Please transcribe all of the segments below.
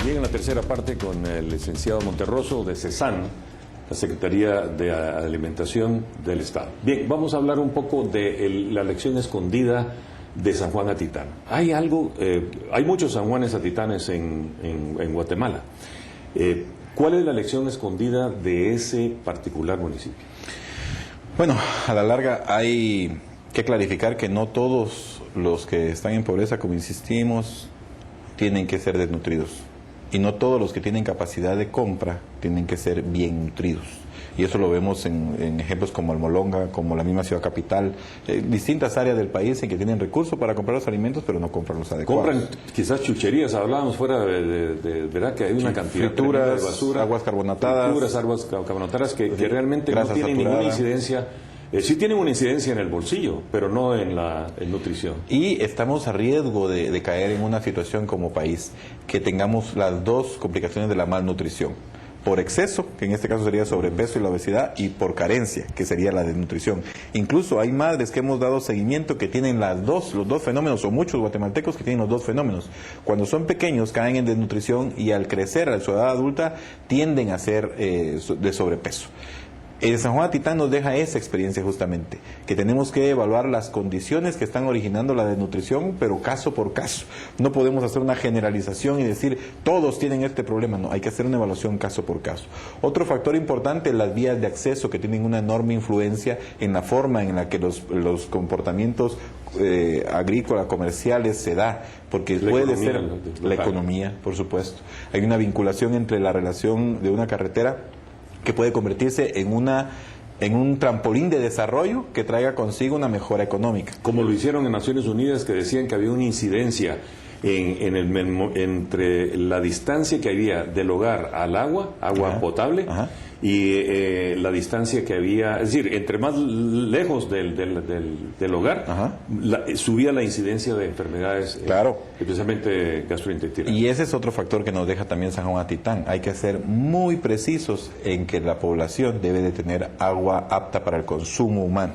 Bien, en la tercera parte con el licenciado Monterroso de CESAN, la Secretaría de Alimentación del Estado. Bien, vamos a hablar un poco de la lección escondida de San Juan Atitán. Hay muchos San Juanes Atitanes en Guatemala. ¿Cuál es la lección escondida de ese particular municipio? Bueno, a la larga hay que clarificar que no todos los que están en pobreza, como insistimos, tienen que ser desnutridos. Y no todos los que tienen capacidad de compra tienen que ser bien nutridos. Y eso lo vemos en ejemplos como Almolonga, como la misma ciudad capital, distintas áreas del país en que tienen recursos para comprar los alimentos, pero no compran los adecuados. Compran quizás chucherías, hablábamos fuera de verdad que hay una cantidad frituras, de basura, aguas carbonatadas, aguas carbonatadas que realmente no tienen ninguna incidencia. Sí tienen una incidencia en el bolsillo, pero no en la nutrición. Y estamos a riesgo de caer en una situación como país, que tengamos las dos complicaciones de la malnutrición. Por exceso, que en este caso sería sobrepeso y la obesidad, y por carencia, que sería la desnutrición. Incluso hay madres que hemos dado seguimiento que tienen los dos fenómenos, o muchos guatemaltecos que tienen los dos fenómenos. Cuando son pequeños caen en desnutrición y al crecer a su edad adulta tienden a ser de sobrepeso. El San Juan Atitán nos deja esa experiencia justamente, que tenemos que evaluar las condiciones que están originando la desnutrición, pero caso por caso. No podemos hacer una generalización y decir, todos tienen este problema, no, hay que hacer una evaluación caso por caso. Otro factor importante, las vías de acceso, que tienen una enorme influencia en la forma en la que los comportamientos agrícolas, comerciales se da, porque puede ser la economía, por supuesto. Hay una vinculación entre la relación de una carretera que puede convertirse en un trampolín de desarrollo que traiga consigo una mejora económica. Como lo hicieron en Naciones Unidas, que decían que había una incidencia entre la distancia que había del hogar al agua potable, y la distancia que había, es decir, entre más lejos del hogar, subía la incidencia de enfermedades, especialmente gastrointestinales. Y ese es otro factor que nos deja también San Juan Atitán. Hay que ser muy precisos en que la población debe de tener agua apta para el consumo humano.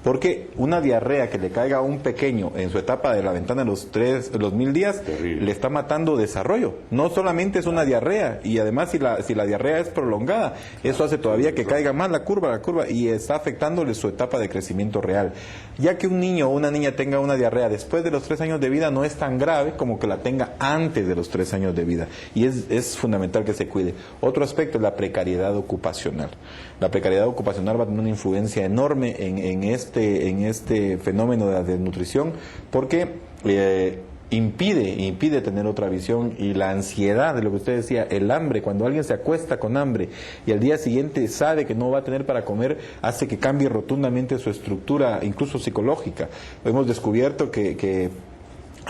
Porque una diarrea que le caiga a un pequeño en su etapa de la ventana de los 1000 días, le está matando desarrollo. No solamente es una diarrea, y además si la diarrea es prolongada, eso hace todavía que caiga más la curva, y está afectándole su etapa de crecimiento real. Ya que un niño o una niña tenga una diarrea después de los 3 años de vida, no es tan grave como que la tenga antes de los 3 años de vida. Y es fundamental que se cuide. Otro aspecto es la precariedad ocupacional. La precariedad ocupacional va a tener una influencia enorme en este fenómeno de la desnutrición, porque impide tener otra visión, y la ansiedad, de lo que usted decía, el hambre, cuando alguien se acuesta con hambre y al día siguiente sabe que no va a tener para comer, hace que cambie rotundamente su estructura, incluso psicológica. Hemos descubierto que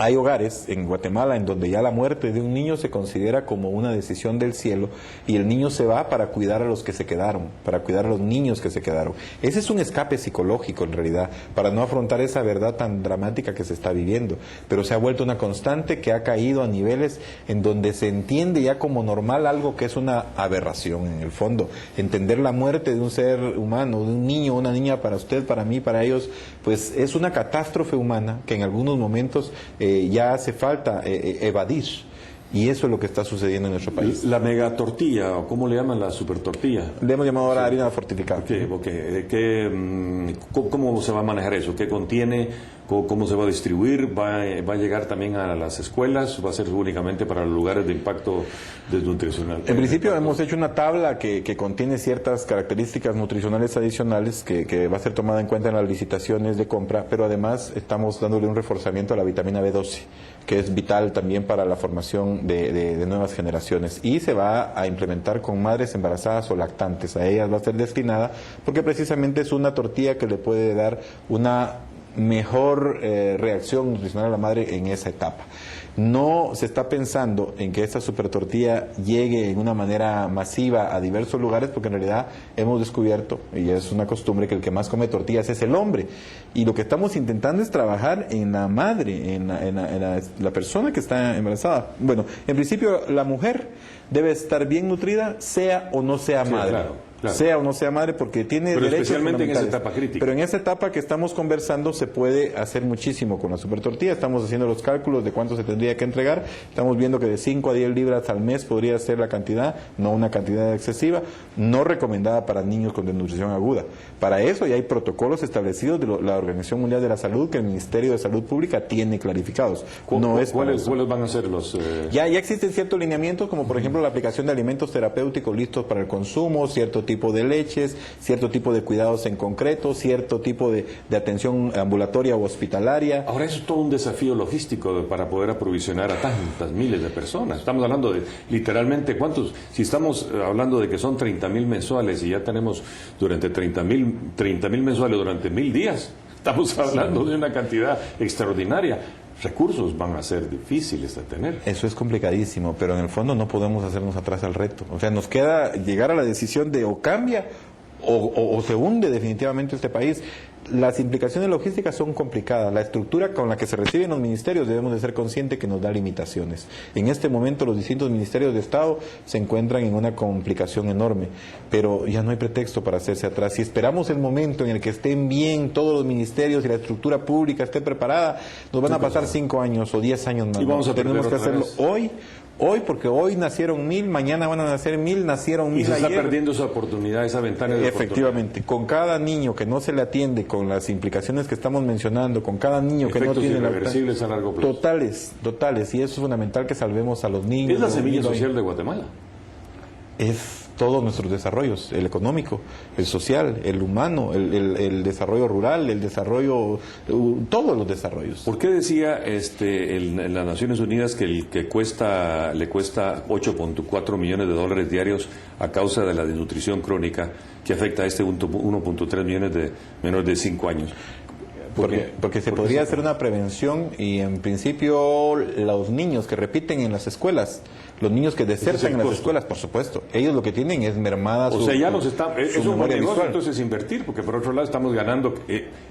hay hogares en Guatemala en donde ya la muerte de un niño se considera como una decisión del cielo, y el niño se va para cuidar a los que se quedaron, para cuidar a los niños que se quedaron. Ese es un escape psicológico en realidad, para no afrontar esa verdad tan dramática que se está viviendo. Pero se ha vuelto una constante que ha caído a niveles en donde se entiende ya como normal algo que es una aberración en el fondo. Entender la muerte de un ser humano, de un niño o una niña, para usted, para mí, para ellos, pues es una catástrofe humana que en algunos momentos ya hace falta evadir, y eso es lo que está sucediendo en nuestro país. La mega tortilla, o ¿cómo le llaman la super tortilla? Le hemos llamado ahora harina fortificada. ¿Cómo se va a manejar eso? ¿Qué contiene? ¿Cómo se va a distribuir? ¿Va a llegar también a las escuelas? ¿Va a ser únicamente para los lugares de impacto desnutricional? En principio hemos hecho una tabla que contiene ciertas características nutricionales adicionales que va a ser tomada en cuenta en las licitaciones de compra, pero además estamos dándole un reforzamiento a la vitamina B12, que es vital también para la formación de nuevas generaciones, y se va a implementar con madres embarazadas o lactantes. A ellas va a ser destinada porque precisamente es una tortilla que le puede dar una mejor reacción nutricional a la madre en esa etapa. No se está pensando en que esta super tortilla llegue en una manera masiva a diversos lugares, porque en realidad hemos descubierto, y es una costumbre, que el que más come tortillas es el hombre. Y lo que estamos intentando es trabajar en la madre, en la persona que está embarazada. Bueno, en principio la mujer debe estar bien nutrida, sea o no sea madre. Claro. Sea o no sea madre, porque tiene derechos especialmente en esa fundamentales. etapa crítica. Pero en esa etapa que estamos conversando se puede hacer muchísimo con la super tortilla. Estamos haciendo los cálculos de cuánto se tendría habría que entregar. Estamos viendo que de 5 a 10 libras al mes podría ser la cantidad, no una cantidad excesiva, no recomendada para niños con desnutrición aguda. Para eso ya hay protocolos establecidos de la Organización Mundial de la Salud que el Ministerio de Salud Pública tiene clarificados. ¿Cuáles van a ser los...? Ya existen ciertos lineamientos, como por ejemplo la aplicación de alimentos terapéuticos listos para el consumo, cierto tipo de leches, cierto tipo de cuidados en concreto, cierto tipo de atención ambulatoria o hospitalaria. Ahora eso es todo un desafío logístico para poder aprovisionar a tantas miles de personas. Estamos hablando de literalmente cuántos, si estamos hablando de que son 30,000 mensuales y ya tenemos durante 30,000 mensuales durante 1,000 días, estamos hablando de una cantidad extraordinaria. Recursos van a ser difíciles de tener. Eso es complicadísimo, pero en el fondo no podemos hacernos atrás al reto. O sea, nos queda llegar a la decisión de o cambia o se hunde definitivamente este país. Las implicaciones logísticas son complicadas. La estructura con la que se reciben los ministerios debemos de ser conscientes que nos da limitaciones. En este momento los distintos ministerios de Estado se encuentran en una complicación enorme, pero ya no hay pretexto para hacerse atrás. Si esperamos el momento en el que estén bien todos los ministerios y la estructura pública esté preparada, nos van a pasar 5 años o 10 años más. Y vamos a tenemos que hacerlo hoy, porque hoy nacieron 1,000, mañana van a nacer 1,000, nacieron 1,000 y se está ayer. perdiendo esa oportunidad, esa ventana de Efectivamente, con cada niño que no se le atiende, con las implicaciones que estamos mencionando, con cada niño que no tiene irreversibles a largo plazo. Totales, y eso es fundamental que salvemos a los niños. Es la semilla social de Guatemala. Es todos nuestros desarrollos, el económico, el social, el humano, el desarrollo rural, el desarrollo, todos los desarrollos. ¿Por qué decía en las Naciones Unidas que le cuesta 8.4 millones de dólares diarios a causa de la desnutrición crónica que afecta a 1.3 millones de menores de 5 años? Porque se podría hacer una prevención y en principio los niños que repiten en las escuelas, los niños que desertan en las escuelas, por supuesto, ellos lo que tienen es mermada su ya nos está, es un buen negocio visual. Entonces invertir, porque por otro lado estamos ganando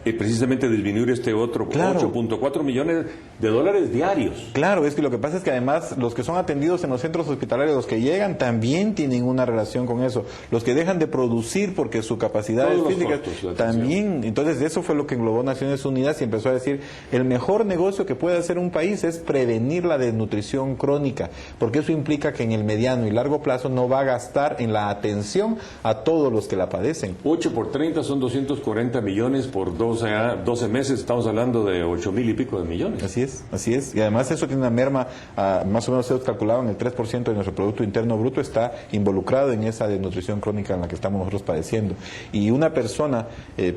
precisamente disminuir este otro 8.4 millones de dólares diarios. Claro, es que lo que pasa es que además los que son atendidos en los centros hospitalarios, los que llegan también tienen una relación con eso, los que dejan de producir porque su capacidad es física también. Entonces eso fue lo que englobó Naciones Unidas y empezó a decir, el mejor negocio que puede hacer un país es prevenir la desnutrición crónica, porque eso implica que en el mediano y largo plazo no va a gastar en la atención a todos los que la padecen. 8 por 30 son 240 millones por 12 meses, estamos hablando de 8,000 y pico de millones. Así es. Y además eso tiene una merma, más o menos se calculado en el 3% de nuestro Producto Interno Bruto está involucrado en esa desnutrición crónica en la que estamos nosotros padeciendo. Y una persona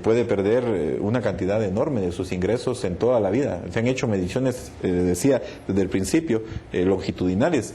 puede perder una cantidad enorme de sus ingresos en toda la vida. Se han hecho mediciones, decía desde el principio, longitudinales.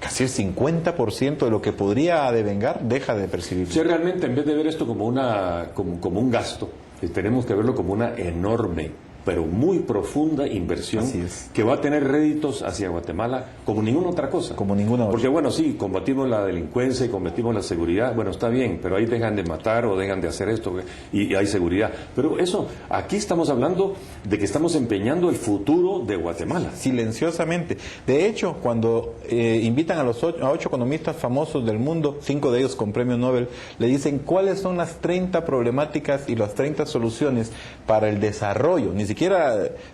Casi el 50% de lo que podría devengar deja de percibir. Si realmente en vez de ver esto como un gasto, tenemos que verlo como una enorme, pero muy profunda inversión que va a tener réditos hacia Guatemala como ninguna otra cosa. Como ninguna otra. Porque bueno, sí, combatimos la delincuencia y combatimos la seguridad, bueno, está bien, pero ahí dejan de matar o dejan de hacer esto y hay seguridad. Pero eso, aquí estamos hablando de que estamos empeñando el futuro de Guatemala. Silenciosamente. De hecho, cuando invitan a 8 economistas famosos del mundo, 5 de ellos con premio Nobel, le dicen cuáles son las 30 problemáticas y las 30 soluciones para el desarrollo, ni siquiera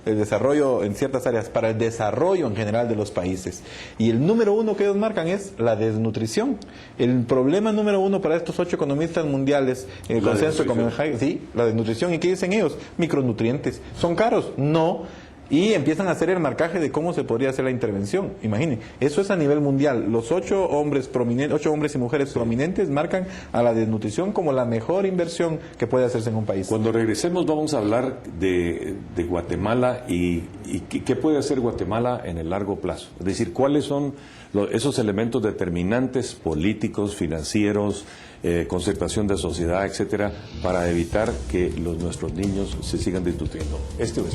el desarrollo en ciertas áreas, para el desarrollo en general de los países. Y el número 1 que ellos marcan es la desnutrición. El problema número 1 para estos 8 economistas mundiales, el consenso de Copenhague, sí, la desnutrición. ¿Y qué dicen ellos? Micronutrientes. ¿Son caros? No. Y empiezan a hacer el marcaje de cómo se podría hacer la intervención. Imaginen, eso es a nivel mundial. Los 8 hombres y mujeres prominentes marcan a la desnutrición como la mejor inversión que puede hacerse en un país. Cuando regresemos vamos a hablar de Guatemala y qué puede hacer Guatemala en el largo plazo. Es decir, cuáles son esos elementos determinantes políticos, financieros, concertación de sociedad, etcétera, para evitar que nuestros niños se sigan desnutriendo. No se va.